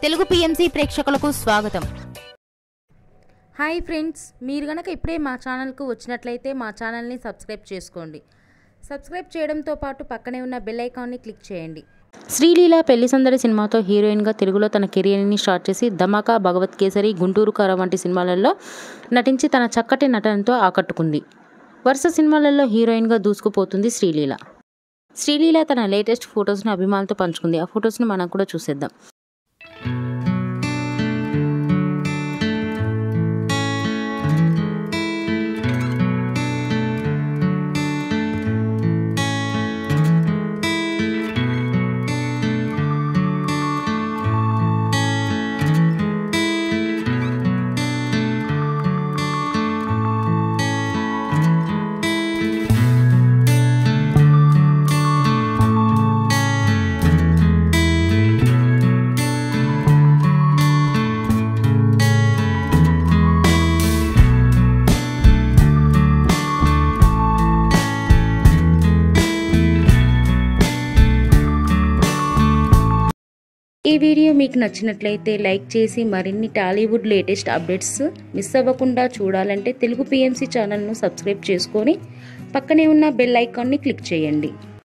Telugu PMC ప్రేక్షకులకు స్వాగతం. Hi friends, మీరు గనక ఇప్పుడే మా ఛానల్కు వచ్చినట్లయితే మా ఛానల్ని సబ్స్క్రైబ్ చేసుకోండి. సబ్స్క్రైబ్ చేయడంతో పాటు పక్కనే ఉన్న బెల్ ఐకాన్ని క్లిక్ చేయండి. శ్రీలీల పెళ్లి సందడి సినిమాతో హీరోయిన్గా తెలుగులో తన కెరీర్ని స్టార్ట్ చేసి ధమాకా, భగవత్ కేసరి, గుంటూరు కారం వంటి సినిమాలలో నటించి తన చక్కటి నటనతో ఆకట్టుకుంది. వరుస సినిమాలలో హీరోయిన్గా దూసుకుపోతుంది శ్రీలీల. శ్రీలీల తన లేటెస్ట్ ఫొటోస్ను అభిమానులతో పంచుకుంది. ఆ ఫొటోస్ను మనం కూడా చూసేద్దాం. ఈ వీడియో మీకు నచ్చినట్లయితే లైక్ చేసి మరిన్ని టాలీవుడ్ లేటెస్ట్ అప్డేట్స్ మిస్ అవ్వకుండా చూడాలంటే తెలుగు పిఎంసి ఛానల్ను సబ్స్క్రైబ్ చేసుకొని పక్కనే ఉన్న బెల్ ఐకాన్ని క్లిక్ చేయండి.